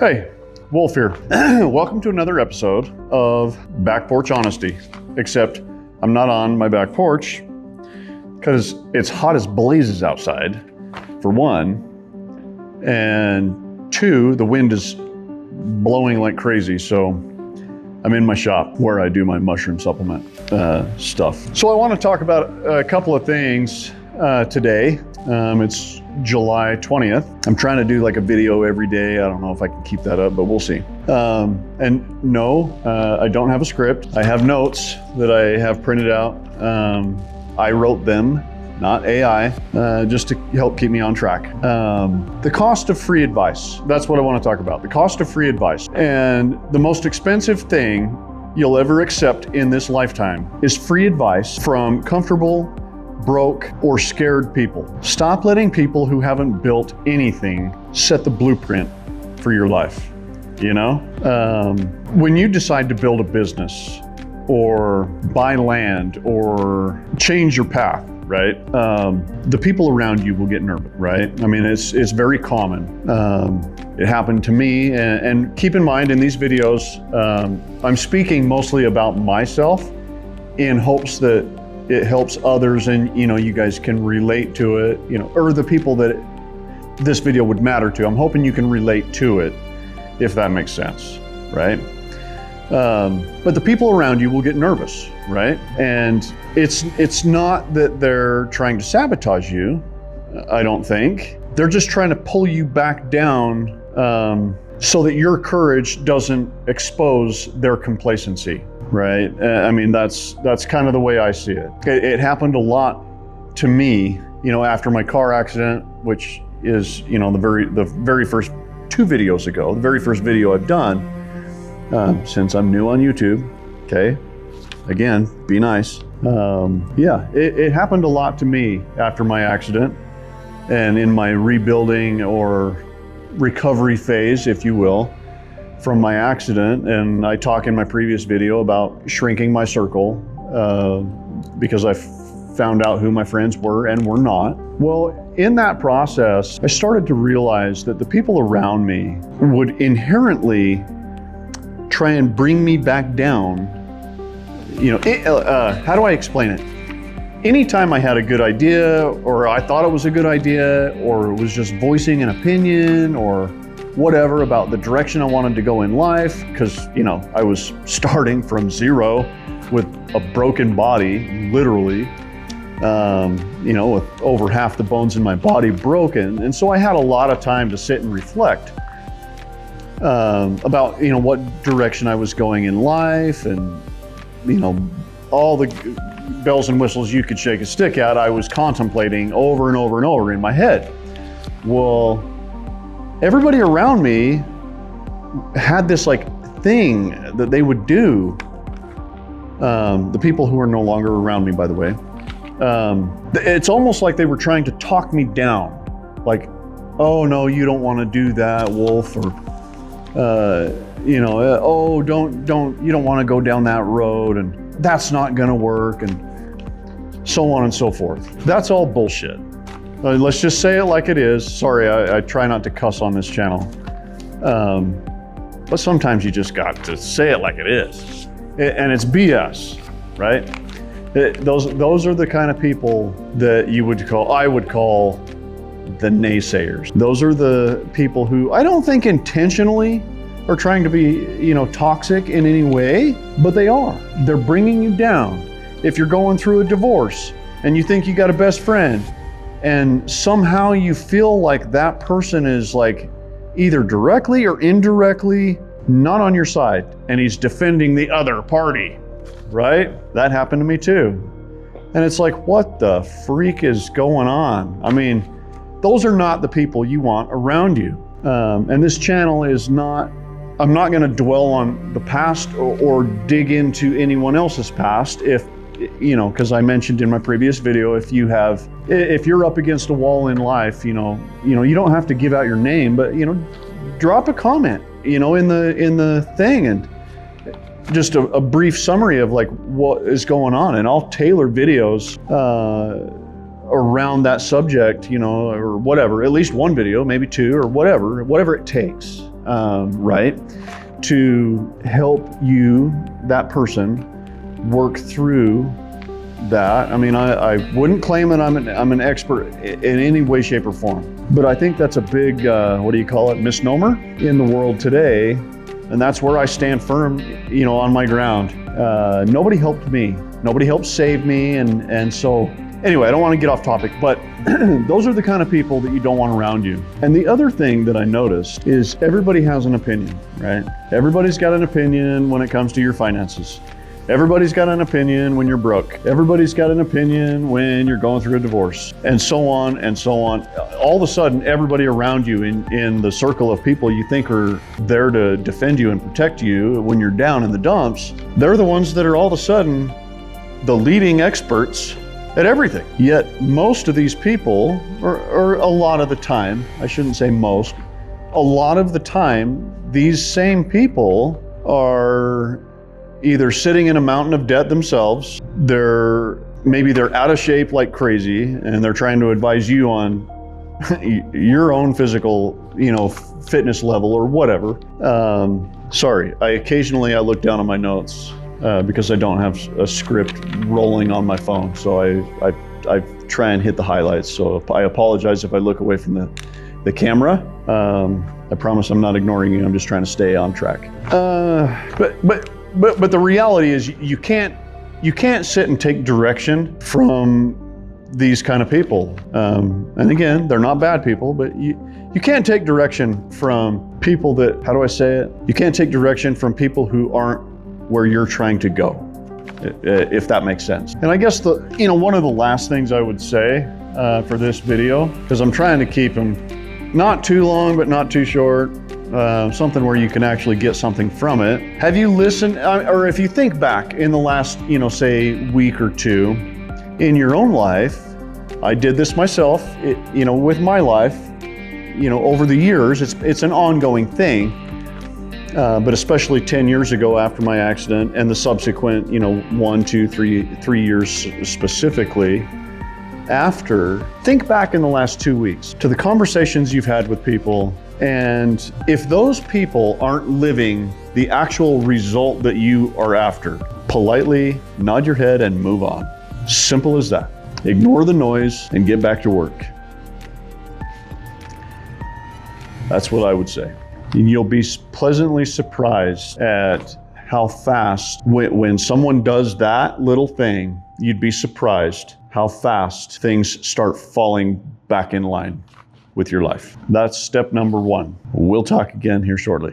Hey, Wolf here. Welcome to another episode of Back Porch Honesty, except I'm not on my back porch because it's hot as blazes outside, for one, and two, the wind is blowing like crazy, so I'm in my shop where I do my mushroom supplement stuff. So I want to talk about a couple of things today. It's July 20th. I'm trying to do like a video every day. I don't know if I can keep that up, but we'll see. And no, I don't have a script. I have notes that I have printed out. I wrote them, not AI, just to help keep me on track. The cost of free advice. That's what I want to talk about. The cost of free advice. And the most expensive thing you'll ever accept in this lifetime is free advice from comfortable, broke, or scared people. Stop letting people who haven't built anything set the blueprint for your life. You know, when you decide to build a business or buy land or change your path, right? The people around you will get nervous, right? I mean, it's very common. It happened to me, and keep in mind in these videos, I'm speaking mostly about myself in hopes that it helps others and, you know, you guys can relate to it, you know, or the people that this video would matter to. I'm hoping you can relate to it, if that makes sense, right? But the people around you will get nervous, right? And it's not that they're trying to sabotage you, I don't think. They're just trying to pull you back down so that your courage doesn't expose their complacency. Right. I mean, that's kind of the way I see it. It happened a lot to me, you know, after my car accident, which is, you know, the very first 2 videos ago, the very first video I've done, since I'm new on YouTube. Okay. Again, be nice. Yeah, it happened a lot to me after my accident and in my rebuilding or recovery phase, if you will, from my accident. And I talk in my previous video about shrinking my circle because I found out who my friends were and were not. Well, in that process, I started to realize that the people around me would inherently try and bring me back down. You know, how do I explain it? Anytime I had a good idea, or I thought it was a good idea, or was just voicing an opinion, or whatever about the direction I wanted to go in life, because, you know, I was starting from zero with a broken body, literally, you know, with over half the bones in my body broken. And so I had a lot of time to sit and reflect about, you know, what direction I was going in life, and, you know, all the bells and whistles you could shake a stick at, I was contemplating over and over and over in my head. Well, everybody around me had this like thing that they would do. The people who are no longer around me, by the way, it's almost like they were trying to talk me down. Like, oh no, you don't want to do that, Wolf, or you know, oh, you don't want to go down that road, and that's not gonna work, and so on and so forth. That's all bullshit. Let's just say it like it is. Sorry, I try not to cuss on this channel. But sometimes you just got to say it like it is. And it's BS, right? Those are the kind of people that I would call the naysayers. Those are the people who I don't think intentionally are trying to be, you know, toxic in any way, but they are. They're bringing you down. If you're going through a divorce and you think you got a best friend, and somehow you feel like that person is like either directly or indirectly not on your side, and he's defending the other party, right? That happened to me too. And it's like, what the freak is going on? I mean, those are not the people you want around you. And this channel is not, I'm not gonna dwell on the past or dig into anyone else's past if, you know, because I mentioned in my previous video, if you're up against a wall in life, you know, you don't have to give out your name, but, you know, drop a comment, you know, in the thing, and just a brief summary of like what is going on, and I'll tailor videos around that subject, you know, or whatever, at least one video, maybe 2, or whatever it takes. right? To help you, that person, work through that. I mean, I wouldn't claim that I'm an expert in any way, shape, or form, but I think that's a big, misnomer in the world today. And that's where I stand firm, on my ground. Nobody helped me. Nobody helped save me. And so anyway, I don't want to get off topic, but those are the kind of people that you don't want around you. And the other thing that I noticed is everybody has an opinion, right? Everybody's got an opinion when it comes to your finances. Everybody's got an opinion when you're broke. Everybody's got an opinion when you're going through a divorce, and so on and so on. All of a sudden, everybody around you in the circle of people you think are there to defend you and protect you when you're down in the dumps, they're the ones that are all of a sudden the leading experts at everything. Yet most of these people, or a lot of the time, I shouldn't say most, a lot of the time, these same people are either sitting in a mountain of debt themselves, maybe they're out of shape like crazy, and they're trying to advise you on your own physical, fitness level or whatever. Sorry, occasionally I look down at my notes because I don't have a script rolling on my phone, so I try and hit the highlights. So I apologize if I look away from the camera. I promise I'm not ignoring you. I'm just trying to stay on track. But the reality is you can't sit and take direction from these kind of people. And again, they're not bad people, but you can't take direction from people that, how do I say it? You can't take direction from people who aren't where you're trying to go, if that makes sense. And I guess one of the last things I would say for this video, because I'm trying to keep them not too long, but not too short, something where you can actually get something from it. Have you listened, or if you think back in the last, say week or two in your own life, I did this myself, with my life, over the years, it's an ongoing thing, but especially 10 years ago after my accident and the subsequent, 1, 2, 3 years specifically after, think back in the last 2 weeks to the conversations you've had with people. And if those people aren't living the actual result that you are after, politely nod your head and move on. Simple as that. Ignore the noise and get back to work. That's what I would say. And you'll be pleasantly surprised at how fast, when someone does that little thing, you'd be surprised how fast things start falling back in line with your life. That's step number 1. We'll talk again here shortly.